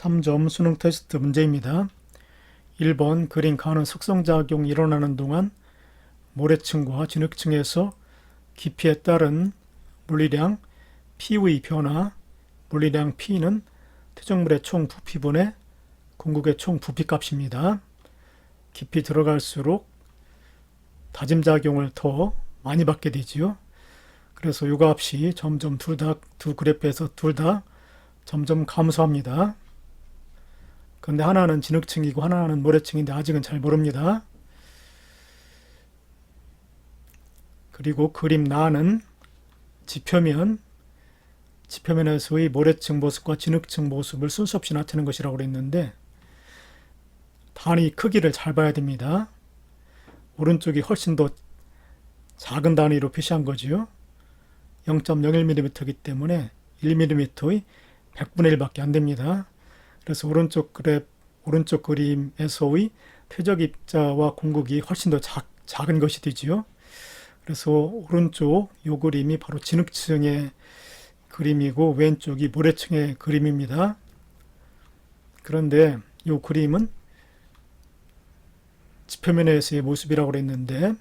3점 수능 테스트 문제입니다. 1번 그림 가는 속성작용이 일어나는 동안 모래층과 진흙층에서 깊이에 따른 물리량 P의 변화, 물리량 P는 퇴적물의 총 부피분의 공국의 총 부피값입니다. 깊이 들어갈수록 다짐작용을 더 많이 받게 되지요. 그래서 이 값이 점점 두 그래프에서 둘 다 점점 감소합니다. 근데 하나는 진흙층이고 하나는 모래층인데 아직은 잘 모릅니다. 그리고 그림 나는 지표면에서의 모래층 모습과 진흙층 모습을 순서 없이 나타내는 것이라고 그랬는데 단위 크기를 잘 봐야 됩니다. 오른쪽이 훨씬 더 작은 단위로 표시한 거지요. 0.01mm이기 때문에 1mm의 100분의 1밖에 안 됩니다. 그래서 오른쪽 그림에서의 퇴적 입자와 공국이 훨씬 더 작은 것이 되지요. 그래서 오른쪽 이 그림이 바로 진흙층의 그림이고 왼쪽이 모래층의 그림입니다. 그런데 이 그림은 지표면에서의 모습이라고 그랬는데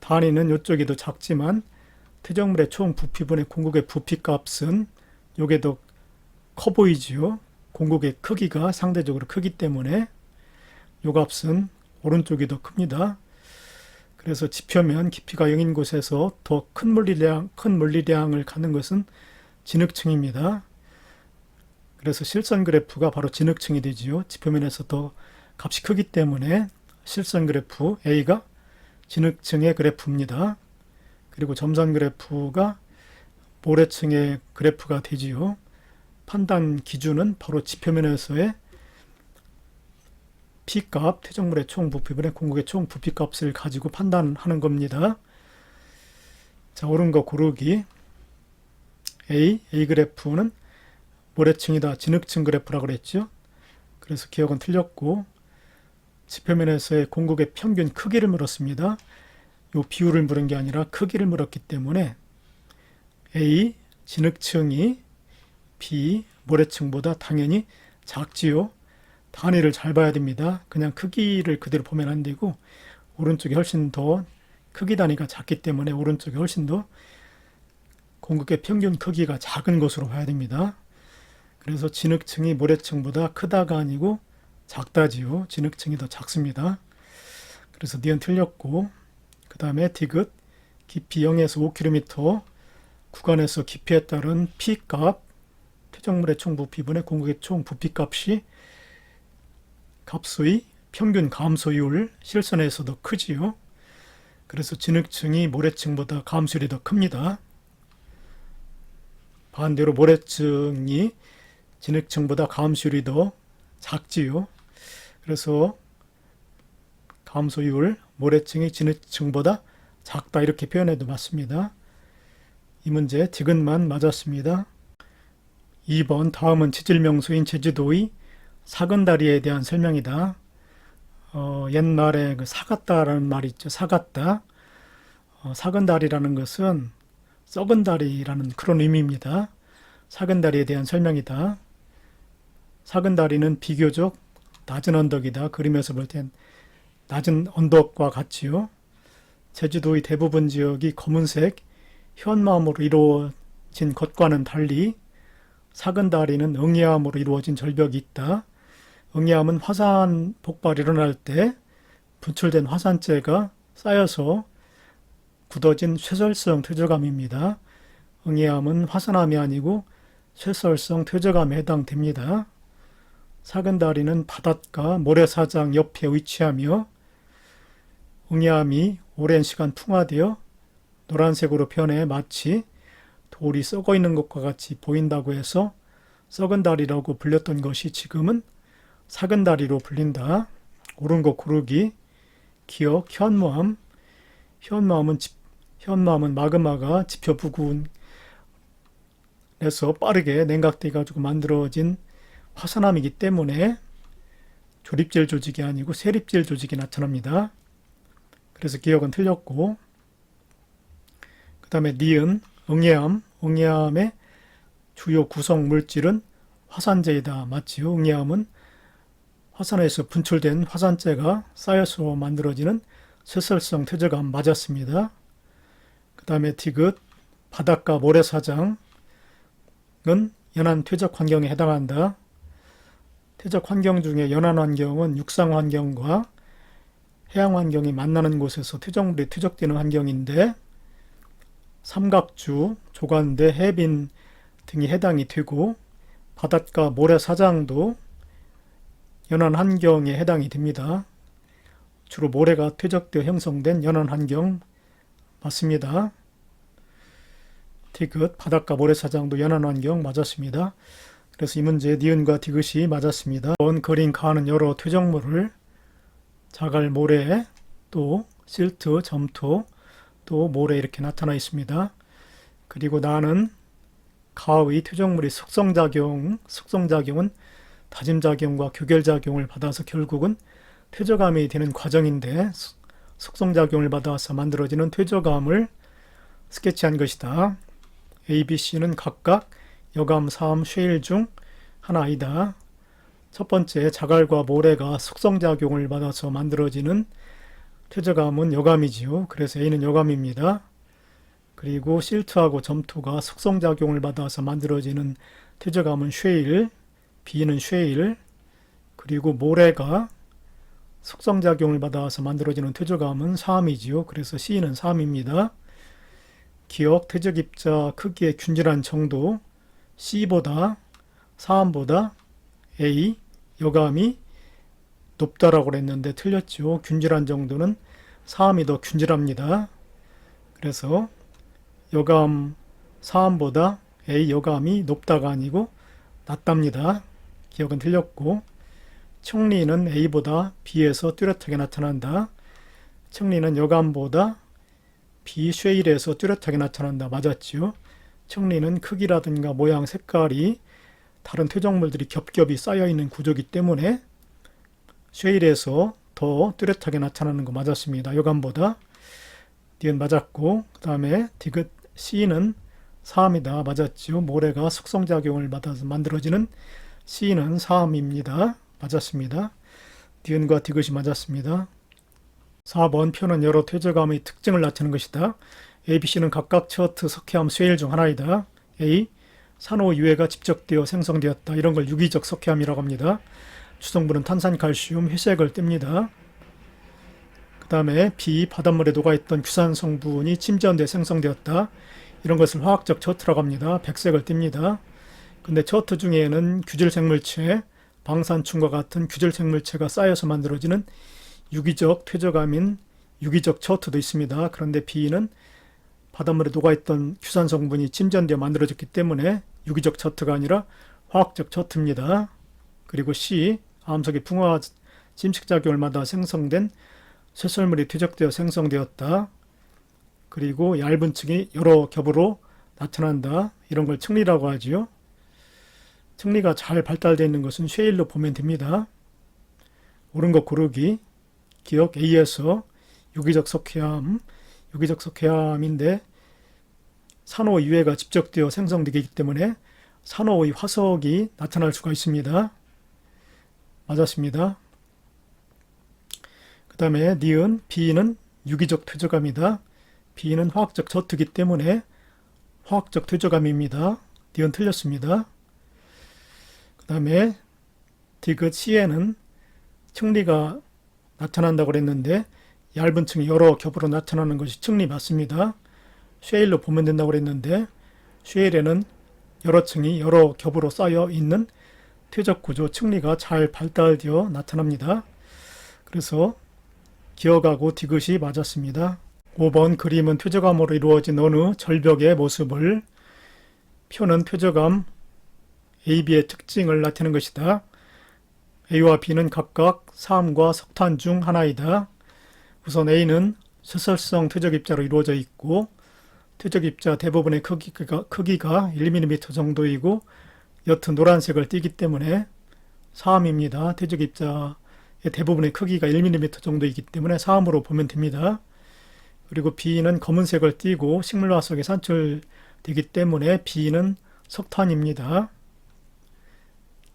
단위는 이쪽이 더 작지만 퇴적물의 총 부피분의 공국의 부피값은 이게 더 커 보이지요. 공국의 크기가 상대적으로 크기 때문에 이 값은 오른쪽이 더 큽니다. 그래서 지표면 깊이가 0인 곳에서 더 큰 물리량을 갖는 것은 진흙층입니다. 그래서 실선 그래프가 바로 진흙층이 되지요. 지표면에서 더 값이 크기 때문에 실선 그래프 A가 진흙층의 그래프입니다. 그리고 점선 그래프가 모래층의 그래프가 되지요. 판단 기준은 바로 지표면에서의 P값, 퇴적물의 총 부피분의 공국의 총 부피값을 가지고 판단하는 겁니다. 자, 옳은 거 고르기. A 그래프는 모래층이다. 진흙층 그래프라고 그랬죠. 그래서 기억은 틀렸고 지표면에서의 공국의 평균 크기를 물었습니다. 이 비율을 물은 게 아니라 크기를 물었기 때문에 A 진흙층이 B 모래층보다 당연히 작지요. 단위를 잘 봐야 됩니다. 그냥 크기를 그대로 보면 안 되고 오른쪽이 훨씬 더 크기 단위가 작기 때문에 오른쪽이 훨씬 더 공국의 평균 크기가 작은 것으로 봐야 됩니다. 그래서 진흙층이 모래층보다 크다가 아니고 작다지요. 진흙층이 더 작습니다. 그래서 니은 틀렸고 그 다음에 디귿 깊이 0에서 5km 구간에서 깊이에 따른 P값 퇴적물의 총 부피분의 공국의 총 부피값이 값의 평균 감소율 실선에서 더 크지요. 그래서 진흙층이 모래층보다 감소율이 더 큽니다. 반대로 모래층이 진흙층보다 감소율이 더 작지요. 그래서 감소율 모래층이 진흙층보다 작다 이렇게 표현해도 맞습니다. 이 문제 디귿만 맞았습니다. 2번 다음은 지질명소인 제주도의 사근다리에 대한 설명이다. 옛말에 그 사갔다라는 말이 있죠. 사갔다. 사근다리라는 것은 썩은 다리라는 그런 의미입니다. 사근다리에 대한 설명이다. 사근다리는 비교적 낮은 언덕이다. 그림에서 볼 땐 낮은 언덕과 같지요. 제주도의 대부분 지역이 검은색 현마암으로 이루어진 것과는 달리 사근다리는 응예암으로 이루어진 절벽이 있다. 응예암은 화산 폭발이 일어날 때 분출된 화산재가 쌓여서 굳어진 쇠설성 퇴적암입니다. 응예암은 화산암이 아니고 쇠설성 퇴적암에 해당됩니다. 사근다리는 바닷가 모래사장 옆에 위치하며 응예암이 오랜 시간 풍화되어 노란색으로 변해 마치 돌이 썩어 있는 것과 같이 보인다고 해서 썩은 다리라고 불렸던 것이 지금은 사근다리로 불린다. 옳은 거 고르기. 기억 현무암. 현무암은 마그마가 지표 부근에서 빠르게 냉각돼 가지고 만들어진 화산암이기 때문에 조립질 조직이 아니고 세립질 조직이 나타납니다. 그래서 기억은 틀렸고 그 다음에 니은 응예암의 주요 구성 물질은 화산재이다. 맞지요? 응애암은 화산에서 분출된 화산재가 쌓여서 만들어지는 쇠설성 퇴적암 맞았습니다. 그 다음에 디귿 바닷가 모래사장은 연안 퇴적 환경에 해당한다. 퇴적 환경 중에 연안 환경은 육상 환경과 해양 환경이 만나는 곳에서 퇴적물이 퇴적되는 환경인데 삼각주, 조간대, 해빈 등이 해당이 되고 바닷가 모래사장도 연안 환경에 해당이 됩니다. 주로 모래가 퇴적되어 형성된 연안 환경 맞습니다. 디귿 바닷가 모래사장도 연안 환경 맞았습니다. 그래서 이 문제 니은과 디귿이 맞았습니다. 번 그린 가는 여러 퇴적물을 자갈, 모래, 또 실트, 점토, 또 모래 이렇게 나타나 있습니다. 그리고 나는 가의 퇴적물이 숙성작용은 다짐작용과 규결작용을 받아서 결국은 퇴적암이 되는 과정인데 숙성작용을 받아서 만들어지는 퇴적암을 스케치한 것이다. A, B, C는 각각 여감, 사암, 쉐일 중 하나이다. 첫 번째, 자갈과 모래가 숙성작용을 받아서 만들어지는 퇴적암은 여감이지요. 그래서 A는 여감입니다. 그리고 실트하고 점토가 숙성작용을 받아서 만들어지는 퇴적암은 쉐일, B는 쉐일, 그리고 모래가 숙성작용을 받아서 만들어지는 퇴적암은 사암이지요. 그래서 C는 사암입니다. 기억, 퇴적입자 크기의 균질한 정도 C보다 사암보다 A, 여감이 높다라고 그랬는데 틀렸죠. 균질한 정도는 사암이 더 균질합니다. 그래서 여감 사암보다 A 여감이 높다가 아니고 낮답니다. 기억은 틀렸고 청리는 A보다 B에서 뚜렷하게 나타난다. 청리는 여감보다 B 쉐일에서 뚜렷하게 나타난다. 맞았지요. 청리는 크기라든가 모양, 색깔이 다른 퇴적물들이 겹겹이 쌓여있는 구조이기 때문에 쉐일에서 더 뚜렷하게 나타나는 거 맞았습니다. 여감보다. 니은 맞았고 그 다음에 디귿 C는 사암이다. 맞았지요. 모래가 숙성작용을 받아서 만들어지는 C는 사암입니다. 맞았습니다. 니은과 디귿이 맞았습니다. 4번 표는 여러 퇴적암의 특징을 나타내는 것이다. A, B, C는 각각 처트, 석회암, 쇠일 중 하나이다. A. 산호 유해가 집적되어 생성되었다. 이런 걸 유기적 석회암이라고 합니다. 주성분은 탄산, 칼슘, 회색을 띱니다. 그 다음에 B. 바닷물에 녹아있던 규산 성분이 침전돼 생성되었다. 이런 것을 화학적 처트라고 합니다. 백색을 띱니다. 근데 처트 중에는 규질생물체, 방산충과 같은 규질생물체가 쌓여서 만들어지는 유기적 퇴적암인 유기적 처트도 있습니다. 그런데 B는 바닷물에 녹아있던 규산 성분이 침전되어 만들어졌기 때문에 유기적 처트가 아니라 화학적 처트입니다. 그리고 C. 암석의 풍화 침식작용을 받아 생성된 쇠설물이 퇴적되어 생성되었다. 그리고 얇은 층이 여러 겹으로 나타난다. 이런 걸 층리라고 하지요. 층리가 잘 발달되어 있는 것은 쉐일로 보면 됩니다. 옳은 것 고르기. 기억 A에서 유기적 석회암인데 산호 유해가 집적되어 생성되기 때문에 산호의 화석이 나타날 수가 있습니다. 맞았습니다. 그 다음에 니은 B는 유기적 퇴적암이다. B는 화학적 저트이기 때문에 화학적 퇴적암입니다. 니은 틀렸습니다. 그 다음에 디귿 C에는 층리가 나타난다고 그랬는데 얇은 층이 여러 겹으로 나타나는 것이 층리 맞습니다. 쉐일로 보면 된다고 그랬는데 쉐일에는 여러 층이 여러 겹으로 쌓여 있는 퇴적 구조 층리가 잘 발달되어 나타납니다. 그래서 기억하고 디귿이 맞았습니다. 5번 그림은 퇴적암으로 이루어진 어느 절벽의 모습을 표는 퇴적암 A, B의 특징을 나타내는 것이다. A와 B는 각각 사암과 석탄 중 하나이다. 우선 A는 쇠설성 퇴적입자로 이루어져 있고 퇴적입자 대부분의 크기가 1mm 정도이고 옅은 노란색을 띠기 때문에 사암입니다. 퇴적입자의 대부분의 크기가 1mm 정도이기 때문에 사암으로 보면 됩니다. 그리고 B는 검은색을 띠고 식물화석에 산출되기 때문에 B는 석탄입니다.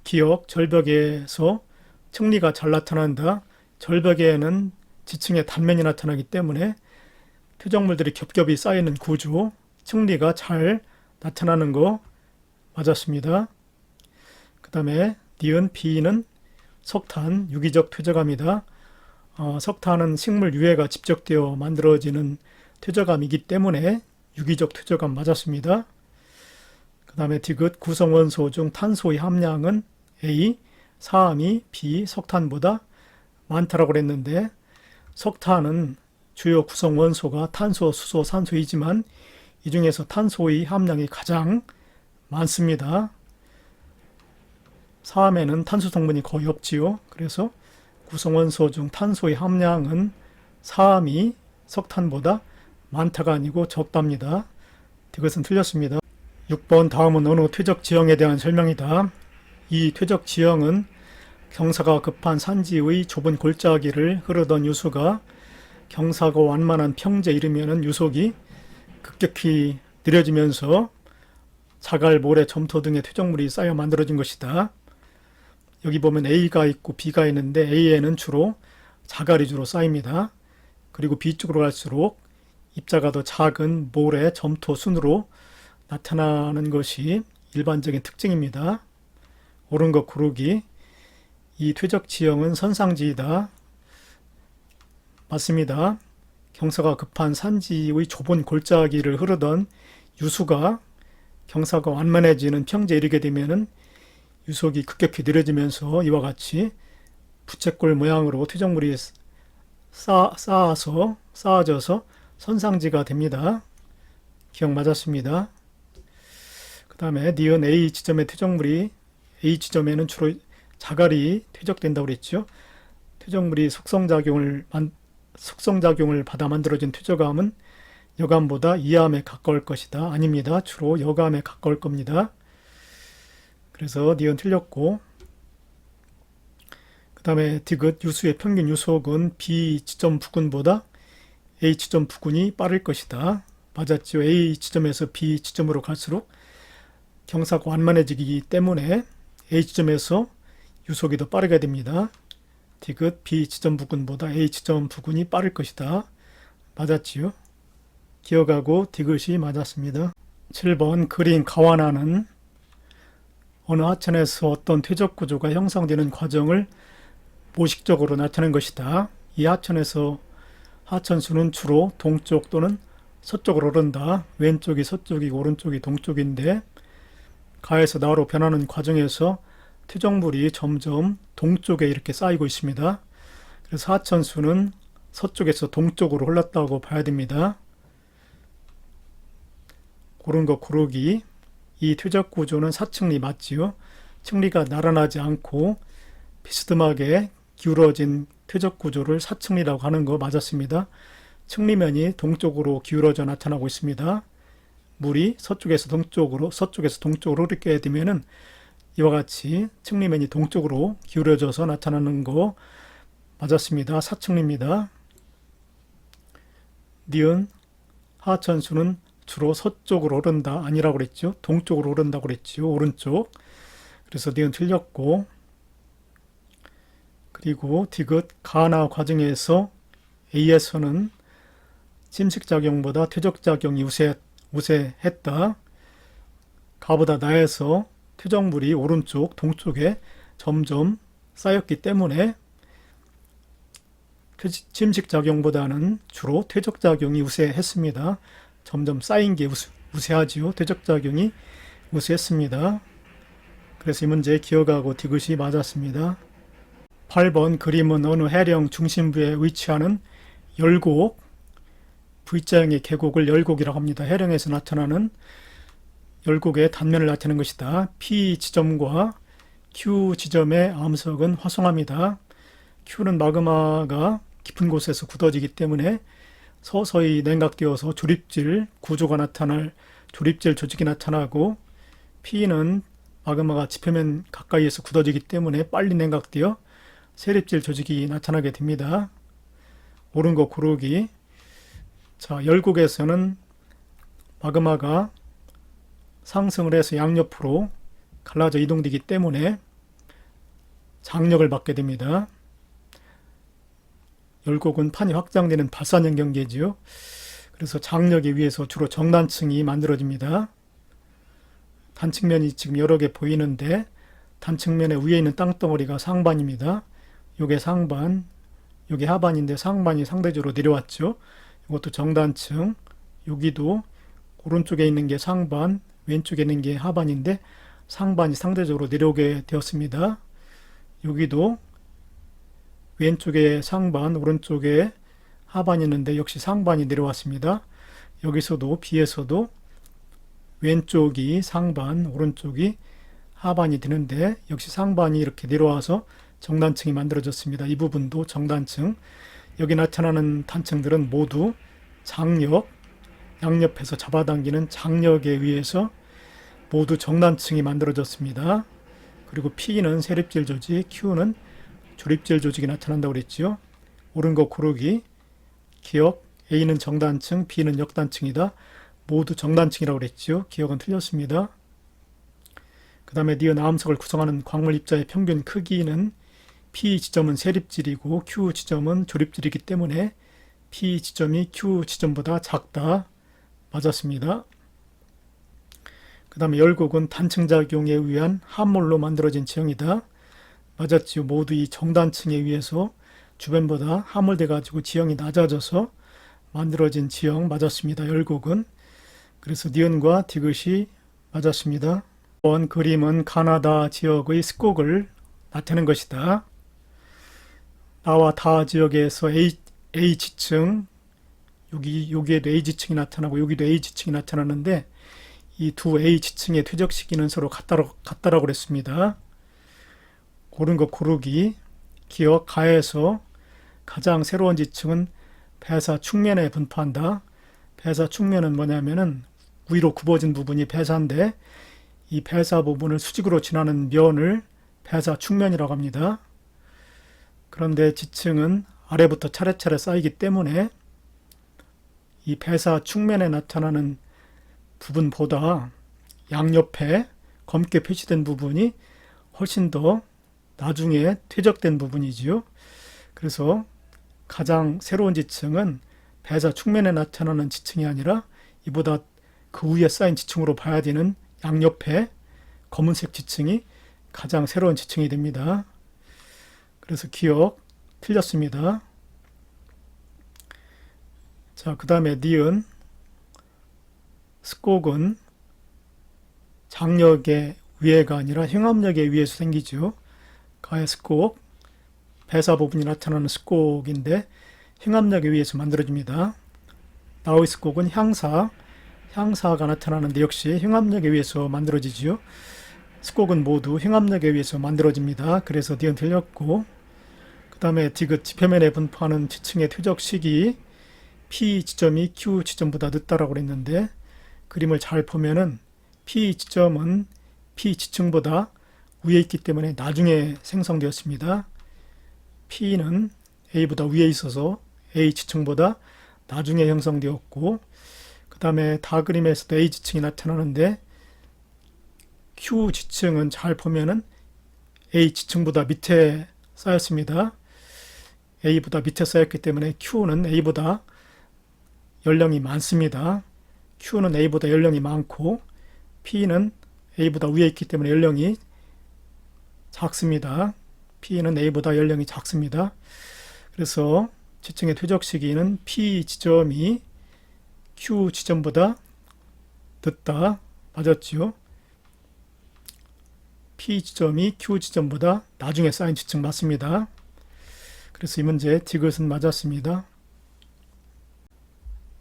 기억, 절벽에서 층리가 잘 나타난다. 절벽에는 지층의 단면이 나타나기 때문에 퇴적물들이 겹겹이 쌓이는 구조, 층리가 잘 나타나는 거 맞았습니다. 그 다음에 니은 B는 석탄, 유기적 퇴적암이다. 석탄은 식물 유해가 집적되어 만들어지는 퇴적암이기 때문에 유기적 퇴적암 맞았습니다. 그 다음에 디귿 구성원소 중 탄소의 함량은 A, 사암이 B, 석탄보다 많다라고 그랬는데 석탄은 주요 구성원소가 탄소, 수소, 산소이지만 이 중에서 탄소의 함량이 가장 많습니다. 사암에는 탄소 성분이 거의 없지요. 그래서 구성원소 중 탄소의 함량은 사암이 석탄보다 많다가 아니고 적답니다. 이것은 틀렸습니다. 6번 다음은 어느 퇴적 지형에 대한 설명이다. 이 퇴적 지형은 경사가 급한 산지의 좁은 골짜기를 흐르던 유수가 경사가 완만한 평지에 이르면 유속이 급격히 느려지면서 자갈, 모래, 점토 등의 퇴적물이 쌓여 만들어진 것이다. 여기 보면 A가 있고 B가 있는데 A에는 주로 자갈이 주로 쌓입니다. 그리고 B 쪽으로 갈수록 입자가 더 작은 모래, 점토, 순으로 나타나는 것이 일반적인 특징입니다. 옳은 것 고르기. 이 퇴적 지형은 선상지이다. 맞습니다. 경사가 급한 산지의 좁은 골짜기를 흐르던 유수가 경사가 완만해지는 평지에 이르게 되면은 유속이 급격히 느려지면서 이와 같이 부채꼴 모양으로 퇴적물이 쌓아져서 선상지가 됩니다. 기억 맞았습니다. 그 다음에 니은 A 지점의 퇴적물이 A 지점에는 주로 자갈이 퇴적된다고 그랬죠. 퇴적물이 속성작용을 받아 만들어진 퇴적암은 여감보다 이암에 가까울 것이다. 아닙니다. 주로 여감에 가까울 겁니다. 그래서 니은 틀렸고, 그 다음에 디귿 유수의 평균 유속은 B 지점 부근보다 A 지점 부근이 빠를 것이다. 맞았죠. A 지점에서 B 지점으로 갈수록 경사가 완만해지기 때문에 A 지점에서 유속이 더 빠르게 됩니다. 디귿 B 지점 부근보다 A 지점 부근이 빠를 것이다. 맞았지요. 기억하고 디귿이 맞았습니다. 7번 그린 가와나는 어느 하천에서 어떤 퇴적 구조가 형성되는 과정을 모식적으로 나타낸 것이다. 이 하천에서 하천수는 주로 동쪽 또는 서쪽으로 흐른다. 왼쪽이 서쪽이고 오른쪽이 동쪽인데 가에서 나로 변하는 과정에서 퇴적물이 점점 동쪽에 이렇게 쌓이고 있습니다. 그래서 하천수는 서쪽에서 동쪽으로 흘렀다고 봐야 됩니다. 고른 거 고르기. 이 퇴적 구조는 사층리 맞지요? 층리가 나란하지 않고 비스듬하게 기울어진 퇴적 구조를 사층리라고 하는 거 맞았습니다. 층리면이 동쪽으로 기울어져 나타나고 있습니다. 물이 서쪽에서 동쪽으로 흐르게 되면은 이와 같이 층리면이 동쪽으로 기울어져서 나타나는 거 맞았습니다. 사층리입니다. 니은 하천수는 주로 서쪽으로 흐른다. 아니라고 그랬죠. 동쪽으로 흐른다고 그랬죠. 오른쪽. 그래서 니은 틀렸고, 그리고 디귿 가나 과정에서 A에서는 침식작용보다 퇴적작용이 우세했다. 가보다 나에서 퇴적물이 오른쪽, 동쪽에 점점 쌓였기 때문에 침식작용보다는 주로 퇴적작용이 우세했습니다. 점점 쌓인 게 우세하지요. 퇴적작용이 우세했습니다. 그래서 이 문제 기억하고 디귿이 맞았습니다. 8번 그림은 어느 해령 중심부에 위치하는 열곡, V자형의 계곡을 열곡이라고 합니다. 해령에서 나타나는 열곡의 단면을 나타내는 것이다. P 지점과 Q 지점의 암석은 화성합니다. Q는 마그마가 깊은 곳에서 굳어지기 때문에 서서히 냉각되어서 조립질 구조가 나타날 조립질 조직이 나타나고, P는 마그마가 지표면 가까이에서 굳어지기 때문에 빨리 냉각되어 세립질 조직이 나타나게 됩니다. 옳은 거 고르기. 자, 열곡에서는 마그마가 상승을 해서 양옆으로 갈라져 이동되기 때문에 장력을 받게 됩니다. 열곡은 판이 확장되는 발산형 경계지요. 그래서 장력에 의해서 주로 정단층이 만들어집니다. 단층면이 지금 여러 개 보이는데 단층면의 위에 있는 땅덩어리가 상반입니다. 요게 상반, 요게 하반인데 상반이 상대적으로 내려왔죠. 이것도 정단층, 여기도 오른쪽에 있는 게 상반, 왼쪽에 있는 게 하반인데 상반이 상대적으로 내려오게 되었습니다. 여기도 왼쪽에 상반, 오른쪽에 하반이 있는데 역시 상반이 내려왔습니다. 여기서도 B에서도 왼쪽이 상반, 오른쪽이 하반이 되는데 역시 상반이 이렇게 내려와서 정단층이 만들어졌습니다. 이 부분도 정단층. 여기 나타나는 단층들은 모두 장력, 양옆에서 잡아당기는 장력에 의해서 모두 정단층이 만들어졌습니다. 그리고 P는 세립질 조직, Q는 조립질 조직이 나타난다고 그랬지요. 옳은 거 고르기. 기억, A는 정단층, B는 역단층이다. 모두 정단층이라고 그랬지요. 기억은 틀렸습니다. 그 다음에 니은 암석을 구성하는 광물 입자의 평균 크기는 P 지점은 세립질이고 Q 지점은 조립질이기 때문에 P 지점이 Q 지점보다 작다. 맞았습니다. 그 다음에 열곡은 단층작용에 의한 함몰로 만들어진 지형이다. 맞았지요. 모두 이 정단층에 의해서 주변보다 함몰돼 가지고 지형이 낮아져서 만들어진 지형 맞았습니다. 열곡은. 그래서 니은과 디귿이 맞았습니다. 이번 그림은 가나다 지역의 습곡을 나타낸 것이다. 나와 다 지역에서 H층, 여기에도 H층이 나타나고 여기도 H층이 나타나는데 이 두 H층의 퇴적 시기는 서로 같다라고 그랬습니다. 고른 것 고르기. 기억 가에서 가장 새로운 지층은 배사 축면에 분포한다. 배사 축면은 뭐냐면은 위로 굽어진 부분이 배사인데 이 배사 부분을 수직으로 지나는 면을 배사 축면이라고 합니다. 그런데 지층은 아래부터 차례차례 쌓이기 때문에 이 배사 축면에 나타나는 부분보다 양옆에 검게 표시된 부분이 훨씬 더 나중에 퇴적된 부분이지요. 그래서 가장 새로운 지층은 배사 축면에 나타나는 지층이 아니라 이보다 그 위에 쌓인 지층으로 봐야 되는 양옆에 검은색 지층이 가장 새로운 지층이 됩니다. 그래서 기억 틀렸습니다. 자, 그 다음에 니은 습곡은 장력의 위에가 아니라 흉압력에 의해서 생기죠. 가의 습곡, 배사 부분이 나타나는 습곡인데 흉압력에 의해서 만들어집니다. 나의 습곡은 향사가 나타나는데 역시 흉압력에 의해서 만들어지지요. 습곡은 모두 흉압력에 의해서 만들어집니다. 그래서 니은 틀렸고, 그 다음에 디귿 지표면에 분포하는 지층의 퇴적 시기 P 지점이 Q 지점보다 늦다라고 그랬는데 그림을 잘 보면은 P 지점은 P 지층보다 위에 있기 때문에 나중에 생성되었습니다. P는 A보다 위에 있어서 A 지층보다 나중에 형성되었고, 그 다음에 다 그림에서도 A 지층이 나타나는데 Q 지층은 잘 보면은 A 지층보다 밑에 쌓였습니다. A보다 밑에 쌓였기 때문에 Q는 A보다 연령이 많습니다. Q는 A보다 연령이 많고 P는 A보다 위에 있기 때문에 연령이 작습니다. P는 A보다 연령이 작습니다. 그래서 지층의 퇴적 시기는 P 지점이 Q 지점보다 늦다. 맞았지요? P 지점이 Q 지점보다 나중에 쌓인 지층 맞습니다. 그래서 이 문제 디귿은 맞았습니다.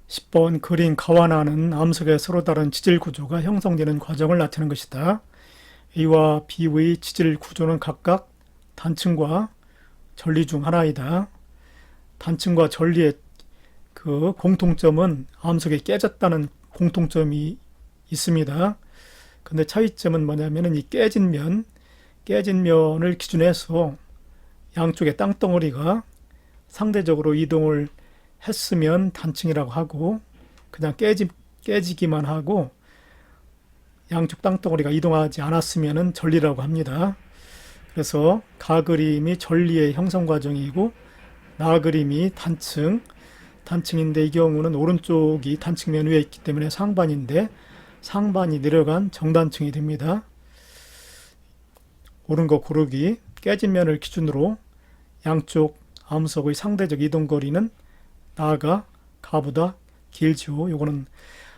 10번 그린 가와나는 암석의 서로 다른 지질 구조가 형성되는 과정을 나타내는 것이다. A와 B의 지질 구조는 각각 단층과 전리 중 하나이다. 단층과 전리의 그 공통점은 암석이 깨졌다는 공통점이 있습니다. 근데 차이점은 뭐냐면은 이 깨진 면을 기준해서 양쪽의 땅덩어리가 상대적으로 이동을 했으면 단층이라고 하고, 그냥 깨지기만 하고 양쪽 땅덩어리가 이동하지 않았으면 전리라고 합니다. 그래서 가 그림이 전리의 형성 과정이고 나 그림이 단층인데 이 경우는 오른쪽이 단층면 위에 있기 때문에 상반인데 상반이 내려간 정단층이 됩니다. 옳은 거 고르기. 깨진 면을 기준으로 양쪽 암석의 상대적 이동거리는 나가 가보다 길죠. 요거는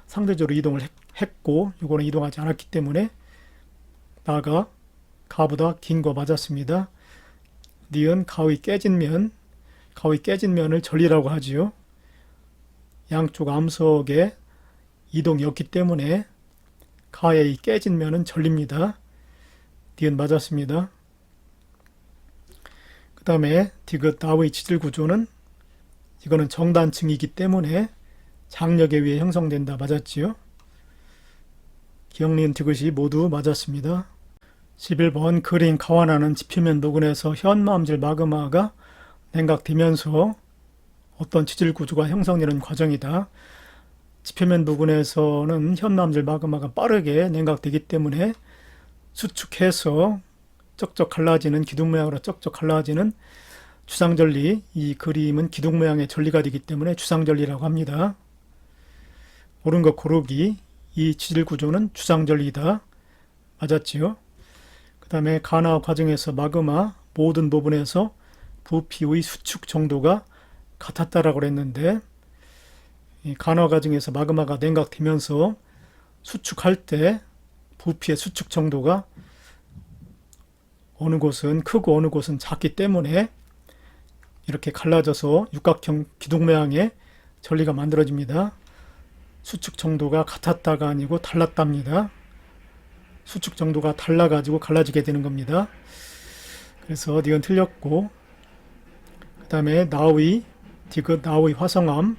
상대적으로 이동을 했고 요거는 이동하지 않았기 때문에 나가 가보다 긴 거 맞았습니다. 니은 가의 깨진 면을 전리라고 하지요. 양쪽 암석의 이동이 없기 때문에 가의 깨진 면은 전리입니다. 니은 맞았습니다. 그 다음에 디귿 나의 지질 구조는 이거는 정단층이기 때문에 장력에 의해 형성된다. 맞았지요? 기억, 니은, 디귿이 모두 맞았습니다. 11번 그린 가와나는 지표면 부근에서 현마음질 마그마가 냉각되면서 어떤 지질 구조가 형성되는 과정이다. 지표면 부근에서는 현마음질 마그마가 빠르게 냉각되기 때문에 수축해서 쩍쩍 갈라지는 기둥 모양으로 쩍쩍 갈라지는 주상절리, 이 그림은 기둥 모양의 전리가 되기 때문에 주상절리라고 합니다. 옳은 것 고르기. 이 지질 구조는 주상절리다. 맞았지요? 그 다음에 간화 과정에서 마그마 모든 부분에서 부피의 수축 정도가 같았다라고 그랬는데 이 간화 과정에서 마그마가 냉각되면서 수축할 때 부피의 수축 정도가 어느 곳은 크고 어느 곳은 작기 때문에 이렇게 갈라져서 육각형 기둥 모양의 전리가 만들어집니다. 수축 정도가 같았다가 아니고 달랐답니다. 수축 정도가 달라가지고 갈라지게 되는 겁니다. 그래서 니은 틀렸고, 그 다음에 나의 디귿 나의 화성암.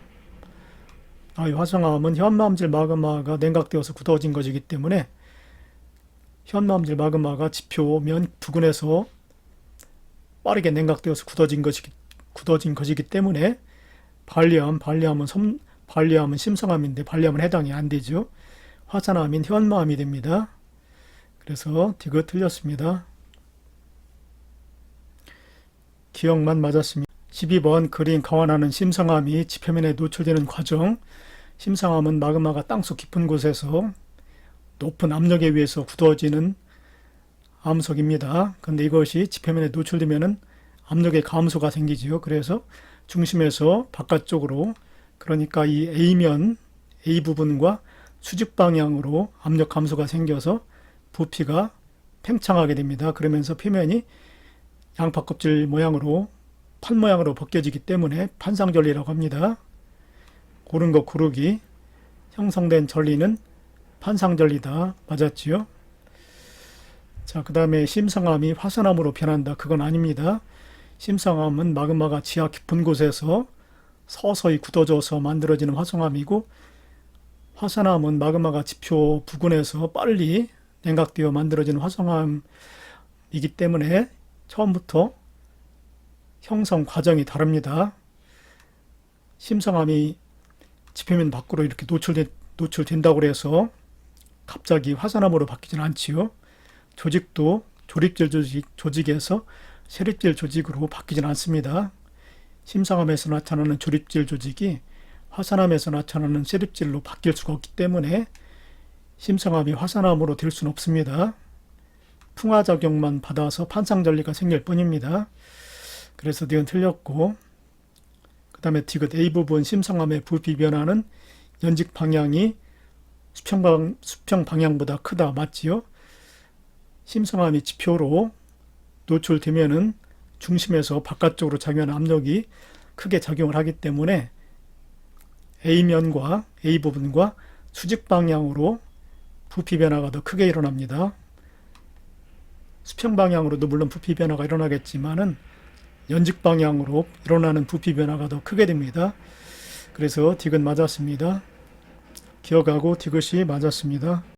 나의 화성암은 현마음질 마그마가 냉각되어서 굳어진 것이기 때문에 현마음질 마그마가 지표면 부근에서 빠르게 냉각되어서 굳어진 것이기 때문에 발리암은 심성암인데 발리암은 해당이 안 되죠. 화산암인 현마암이 됩니다. 그래서 디귿 틀렸습니다. 기억만 맞았습니다. 12번 그린 가와나는 심성암이 지표면에 노출되는 과정. 심성암은 마그마가 땅속 깊은 곳에서 높은 압력에 의해서 굳어지는 암석입니다. 그런데 이것이 지표면에 노출되면 압력의 감소가 생기지요. 그래서 중심에서 바깥쪽으로, 그러니까 이 A면, A 부분과 수직 방향으로 압력 감소가 생겨서 부피가 팽창하게 됩니다. 그러면서 표면이 양파 껍질 모양으로 판 모양으로 벗겨지기 때문에 판상전리라고 합니다. 고른 것 고르기. 형성된 전리는 판상전리다. 맞았지요? 자, 그 다음에 심성암이 화산암으로 변한다. 그건 아닙니다. 심성암은 마그마가 지하 깊은 곳에서 서서히 굳어져서 만들어지는 화성암이고, 화산암은 마그마가 지표 부근에서 빨리 냉각되어 만들어지는 화성암이기 때문에 처음부터 형성 과정이 다릅니다. 심성암이 지표면 밖으로 이렇게 노출된다고 해서 갑자기 화산암으로 바뀌지는 않지요. 조직도 조립질 조직에서 세립질 조직으로 바뀌지는 않습니다. 심성암에서 나타나는 조립질 조직이 화산암에서 나타나는 세립질로 바뀔 수가 없기 때문에 심성암이 화산암으로 될 수는 없습니다. 풍화작용만 받아서 판상전리가 생길 뿐입니다. 그래서 니은 틀렸고, 그 다음에 디귿 A 부분 심성암의 부피 변화는 연직 방향이 수평 방향보다 크다. 맞지요? 심성암이 지표로 노출되면은 중심에서 바깥쪽으로 작용하는 압력이 크게 작용을 하기 때문에 A면과 A 부분과 수직 방향으로 부피 변화가 더 크게 일어납니다. 수평 방향으로도 물론 부피 변화가 일어나겠지만은 연직 방향으로 일어나는 부피 변화가 더 크게 됩니다. 그래서 디귿 맞았습니다. 기억하고 디귿이 맞았습니다.